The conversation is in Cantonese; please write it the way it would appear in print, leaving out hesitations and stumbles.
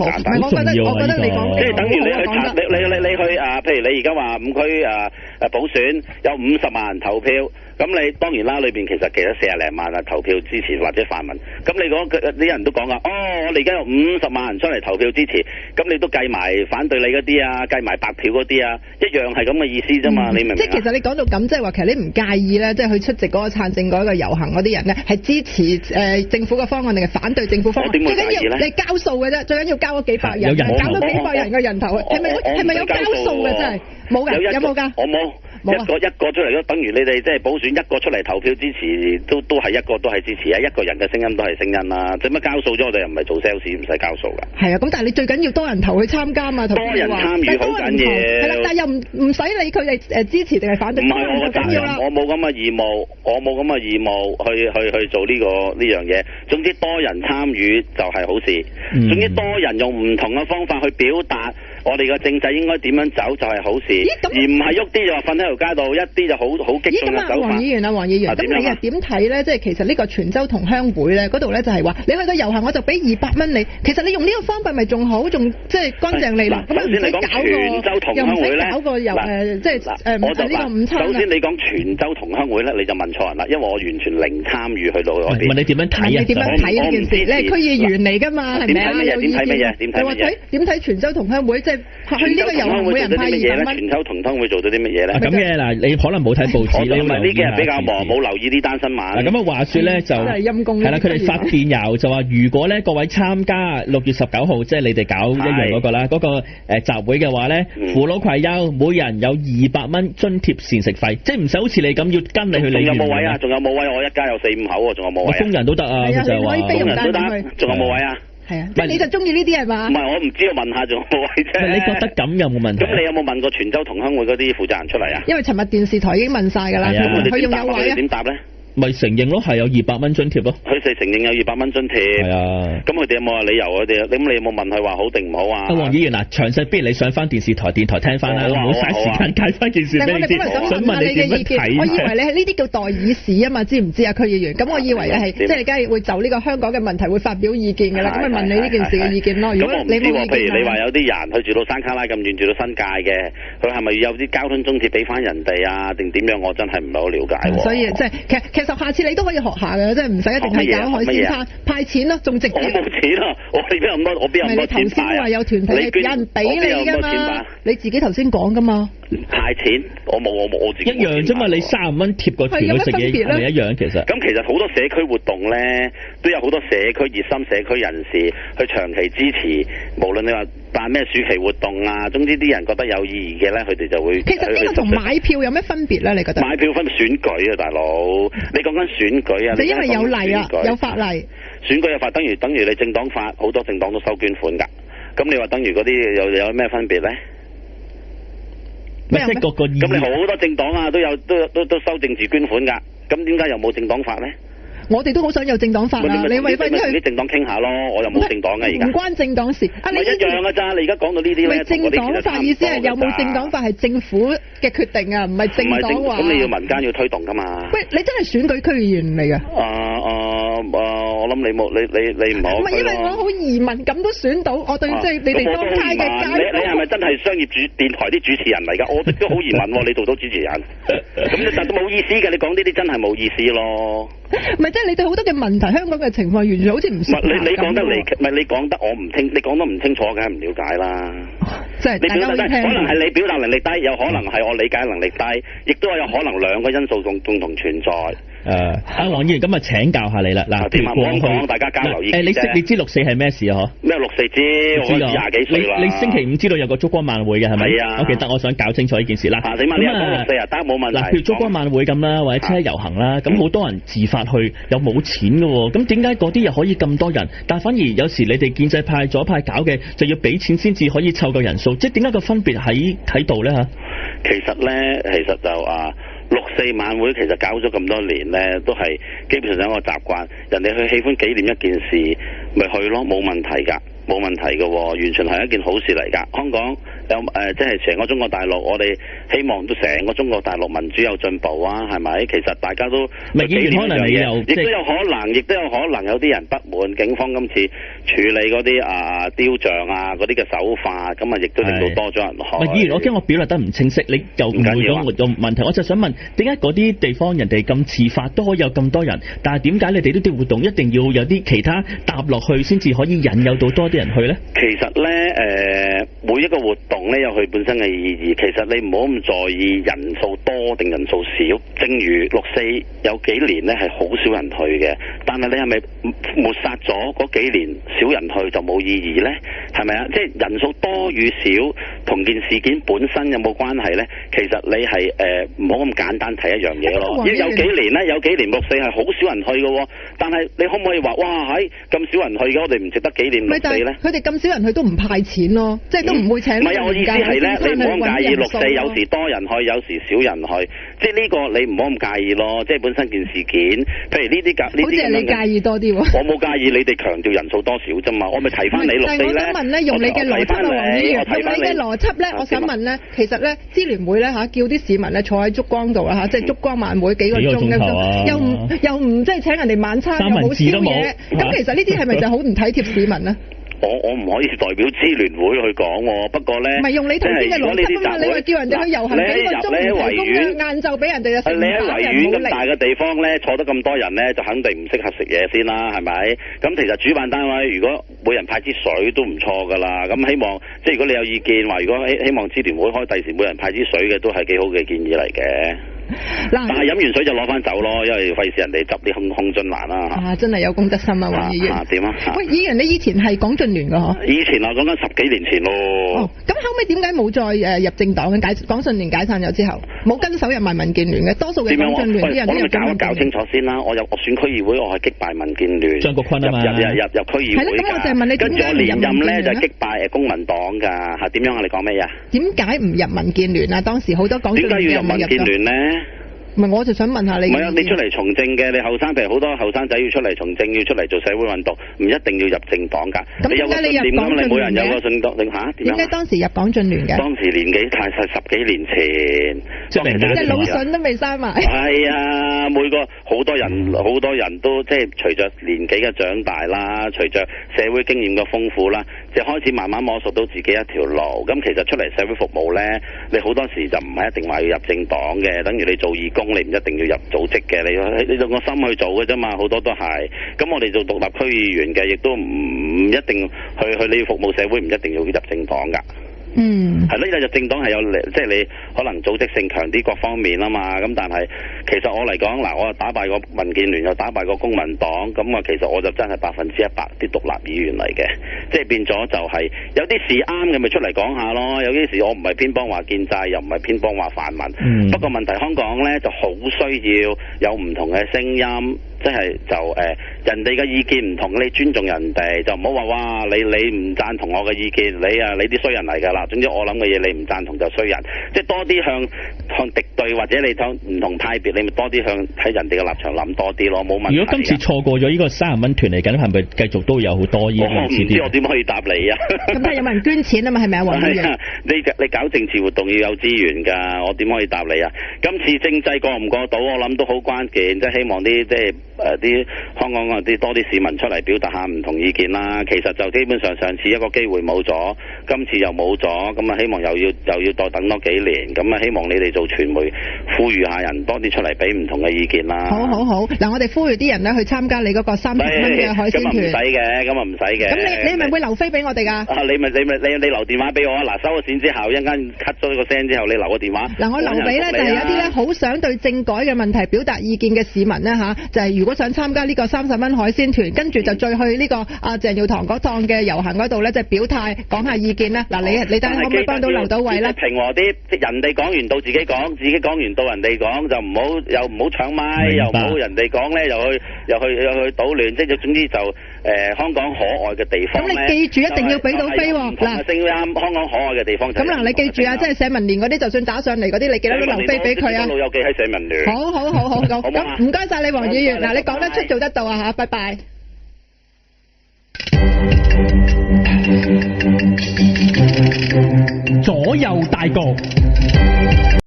簡單。我覺得你講即係等於你去查你去譬如你而家話5區補選有50萬人投票，咁你當然啦，裏邊其實40零萬投票支持或者泛民，咁你講啲人都講我哋而家有50萬人出嚟投票支持，咁你都計埋反對你嗰啲啊，計埋白票嗰啲啊，一樣係咁嘅意思啫嘛，你明唔明？即係其實你講到咁，即係話其實你唔介意咧，即係去出席嗰個撐政改嘅遊行嗰啲人咧，係支持政府嘅方案定係反對政府方案？最緊要你交數嘅啫，最緊要交嗰幾百人，搞到幾百人嘅人頭，係咪有交數嘅真係？冇㗎，有冇㗎？我冇。一個出嚟都等於你哋即係補選一個出嚟投票支持，都係一個都係支持啊！一個人嘅聲音都係聲音啦。做乜交數咗？我哋又唔係做 sales， 唔使交數㗎。係啊，咁但係你最緊要多人投去參加嘛，多人參與好緊要。係啦，但係又唔使理佢哋支持定係反對。唔係我嘅責任，我冇咁嘅義務，去做呢樣嘢。總之多人參與就係好事。總之多人用唔同嘅方法去表達。我哋嘅政制應該點樣走就係好事，而唔係喐啲就話瞓喺條街度，一啲就好激動嘅手法。黃議員，咁你又點睇咧？即係其實呢個泉州同鄉會咧，嗰度咧就係話你去到遊行我就俾200蚊你，其實你用呢個方法咪仲好，仲即係乾淨利落。咁唔使搞泉州同鄉會咧，即係呢個午餐。首先你講泉州同鄉會咧，你就問錯人啦，因為我完全零參與去到嗰邊。問你點樣睇啊？你點樣睇呢件事？你係區議員嚟㗎嘛？係咪啊？點睇乜嘢？點睇泉州同鄉會即係？去呢個遊行每人派200蚊。泉州同鄉會做咗啲乜嘢咧？咁嘅嗱，你可能冇睇報紙，你呢幾日比較忙，冇留意呢單新聞。嗱咁話説咧就係啦，佢哋發電郵就話，如果咧各位參加6月19號，即係你哋搞一樣嗰個啦，嗰個集會嘅話咧，扶老攜幼，每人有200蚊津貼膳食費，即係唔使好似你咁要跟你去理。仲有冇位啊？仲有冇位？我一家有4-5口喎，仲有冇位啊？工人都得啊，佢就話工人都得，仲有冇位啊？係啊，即係你就中意呢啲係嘛？唔係，我唔知，我問下仲有冇位啫。你覺得咁有冇問題？咁你有冇問過泉州同鄉會嗰啲負責人出嚟啊？因為尋日電視台已經問晒㗎啦，佢用有位啊？點答咧？咪承認咯，係有200蚊津貼咯。佢哋承認有200蚊津貼。係啊。咁佢哋有冇話理由？咁你有冇問佢話好定唔好啊？黃議員嗱，詳細不如你上翻電視台聽翻啦，唔好嘥時間解翻件事俾你知。想問你嘅意見，我以為你係呢啲叫代議士啊嘛，知唔知啊，區議員？咁我以為你係即係你梗係會就呢個香港嘅問題會發表意見㗎啦，咁咪問你呢件事嘅意見咯。如果你冇意見，譬如你話有啲人佢住到山卡拉咁遠，住到新界嘅，佢係咪要有啲交通津貼俾翻人哋啊？定點樣？我真係唔係好了解喎。所以即係其實下次你都可以學下嘅，即係唔使一定係搞海鮮餐派錢咯，仲直接。我冇錢啊！我邊有咁多？我邊有咁多錢派啊？你頭先話有團體，有人俾你㗎嘛？你自己頭先講㗎嘛？派錢我冇，我自己一樣啫嘛！你30蚊貼個團去食嘢係咪一樣？其實咁其實好多社區活動咧，都有好多社區熱心社區人士去長期支持，無論你話辦咩暑期活動啊，總之啲人覺得有意義嘅咧，佢哋就會。其實呢個同買票有咩分別咧？你覺得？買票分選舉啊，大佬！你講緊選舉啊？就因為有例啊，有法例。選舉有法，等於你政黨法，好多政黨都收捐款㗎。咁你話等於嗰啲有咩分別咧？即係各個咁你好多政黨啊，都收政治捐款㗎，咁點解又冇政黨法咧？我哋都好想有政黨法啊！你為翻啲政黨傾下咯，我又冇政黨嘅而家。唔關政黨事啊！你一樣㗎咋？你而家講到呢啲咧，政黨法意思係有冇政黨法係政府嘅決定啊，唔係政黨話。咁你要民間要推動㗎嘛？喂，你真係選舉區議員嚟㗎？我諗你冇你唔好。唔係因為我好疑問，咁都選到，我對即係你哋當街嘅街。你係咪真係商業電台啲主持人嚟㗎？我都好疑問喎，你做到主持人，咁但都冇意思嘅。你講呢啲真係冇意思咯。唔係即係你對好多嘅問題，香港嘅情況完全好似唔熟。你講得嚟，唔係你講得我唔清，你講得唔清楚，梗係唔了解啦。即係大家會聽。可能係你表達能力低，有可能係我理解能力低，亦都有可能兩個因素共同存在。阿黃議員，咁啊請教下你啦。嗱，點講大家交流意見啫。你知64係咩事啊？嗬？咩64知？我20幾歲啦。你星期5知道有個燭光晚會嘅係咪？係啊。我記得我想搞清楚呢件事啦。你問呢個6 4啊，得冇問題。嗱，譬如燭光晚會咁啦，或者車遊行啦，咁好多人自發去，又冇錢嘅喎。咁點解嗰啲又可以咁多人，但反而有時你哋建制派左派搞嘅就要俾錢先至可以湊夠人數？即係點解個分別喺度咧嚇？其實就6 4晚會其實搞咗咁多年咧，都係基本上有一個習慣，人哋去喜歡紀念一件事，咪去咯，冇問題㗎，冇問題嘅，完全係一件好事嚟㗎。香港有即係成個中國大陸，我哋希望都成個中國大陸民主有進步啊，係咪？其實大家都議員可能你又亦都有可能有啲人不滿警方今次處理嗰啲雕像啊嗰啲嘅手法，咁啊亦都令到多咗人去。議員，我驚我表達得唔清晰，你又誤會咗我個問題。我就想問，點解嗰啲地方人哋咁自發都可以有咁多人，但係點解你哋呢啲活動一定要有啲其他搭落去先至可以引誘到多啲人去呢？其實呢，每一個活動呢有佢本身嘅意義。其實你唔好咁在意人數多定人數少。正如6·4有幾年呢係好少人去嘅，但係你係咪抹殺咗嗰幾年少人去就冇意義呢？係咪啊？即係人數多與少同件事件本身有冇關係呢？其實你係唔好咁簡單睇一樣嘢咯。有幾年呢，有幾年6·4係好少人去嘅喎，但係你可唔可以話哇喺咁少人去嘅，我哋唔值得紀念6·4呢？佢哋咁少人去都唔派錢咯，即係都唔會請。唔係我意思係呢，你唔好咁介意6·4有時多人去，有時少人去，即係呢個你唔好咁介意咯。即係本身件事件，譬如呢啲好似係你介意多啲喎。我冇介意你哋強調人數多少啫嘛，我咪提翻你6·4咧。但係我想問咧，用你嘅邏輯啊，黃議員，用你嘅邏輯咧，我想問咧，其實咧，支聯會咧叫啲市民咧坐喺燭光度啦即係燭光晚會幾個鐘又唔即係請人哋晚餐，又冇宵夜，咁其實呢啲係咪就好唔體貼市民咧？我唔可以代表支聯會去講喎，不過咧，唔係用你頭先嘅邏輯啊嘛，你話叫人哋去遊行幾個鐘，提供晏晝俾人哋嘅食飯，你喺維園咁大嘅地方咧，坐得咁多人咧，就肯定唔適合食嘢先啦，係咪？咁其實主辦單位如果每人派支水都唔錯噶啦，咁希望即係如果你有意見話，如果希望支聯會開第時每人派支水嘅，都係幾好嘅建議嚟嘅。但係飲完水就攞翻走咯，因為費事人哋執啲空樽難啦。真係有公德心啊，黃議員。點啊？喂，議員，你以前係港進聯㗎嗬？以前講緊10幾年前咯。咁後尾點解冇再入政黨嘅？港進聯解散咗之後，冇跟手入埋民建聯嘅，多數嘅港進聯啲人都入咗民建聯。搞清楚先啦，我選區議會，我係擊敗民建聯。張國鈞啊嘛。入區議會。係咯，咁我就係問你點解唔入民建聯咧？跟住我連任咧就擊敗公民黨㗎嚇，點樣啊？你講咩呀？點解唔入民建聯啊？當時好多港進聯點解要入民建聯咧？唔係，我就想問下你。唔係啊，你出嚟從政嘅，你後生譬如好多後生仔要出嚟從政，要出嚟做社會運動，唔一定要入政黨㗎。咁點解你入港進聯嘅？你冇人有個信黨定嚇？點解當時入港進聯嘅？當時年紀太細，10幾年前，即係腦筍都未生埋。係啊，好多人都即係隨着年紀嘅長大啦，隨着社會經驗嘅豐富啦，就開始慢慢摸索到自己一條路。咁其實出嚟社會服務咧，你好多時就唔係一定話要入政黨嘅，等於你做義工。你唔一定要入組織嘅，你用個心去做嘅啫嘛，好多都係。咁我哋做獨立區議員嘅，亦都唔一定去你要服務社會，唔一定要入政黨㗎。係咯，入政黨係有即係你可能組織性強啲各方面啊嘛。咁但係其實我嚟講嗱，我打敗過民建聯，又打敗過公民黨，咁其實我就真係100%啲獨立議員嚟嘅。即係變咗就係有啲事啱嘅咪出嚟講下咯，有啲事我唔係偏幫話建制，又唔係偏幫話泛民。不過問題香港呢就好需要有唔同嘅聲音。即係人哋嘅意見唔同，你尊重人哋，就唔好話哇你唔贊同我嘅意見，你啲衰人嚟㗎啦。總之我諗嘅嘢你唔贊同就衰人，即係多啲向敵對或者你向唔同派別，你咪多啲向喺人哋嘅立場諗多啲咯，冇問題。如果今次錯過咗呢個30蚊團嚟緊，係咪繼續都有好多呢啲？我唔知我點可以答你啊？咁係有冇人捐錢啊嘛？係咪啊，黃議員？你搞政治活動要有資源㗎，我點可以答你啊？今次政制過唔過到，我諗都好關鍵，即係希望啲香港啲多啲市民出嚟表達下唔同意見啦。其實就基本上上次一個機會冇咗，今次又冇咗，咁啊希望又要再等多幾年，咁啊希望你哋做傳媒呼籲下人多啲出嚟俾唔同嘅意見啦。好，嗱我哋呼籲啲人咧去參加你嗰個30蚊嘅海鮮團。咁啊唔使嘅。咁你係咪會留飛俾我哋㗎？你留電話俾我啊！嗱，收咗錢之後，一陣間 cut 咗個聲之後，你留個電話。嗱，我留俾咧就係有啲咧好想對政改嘅問題表達意見嘅市民咧就係如果想參加呢個30蚊海鮮團，跟住就再去呢個鄭耀棠嗰趟嘅遊行嗰度咧，就表態講下意見啦。嗱，你睇下可唔可以幫到留到位咧？平和啲，人哋講完到自己講，自己講完到人哋講，就唔好搶麥，又唔好人哋講咧又去搗亂，即係總之就香港可愛嘅地方。咁你記住一定要俾到飛喎。嗱，聲音香港可愛嘅地方。咁嗱，你記住啊，即係社民連嗰啲，就算打上嚟嗰啲，你記得都留飛俾佢啊。老友記喺社民聯。好，咁唔該晒你，黃議員。嗱，你講得出做得到啊嚇，拜拜。左右大局。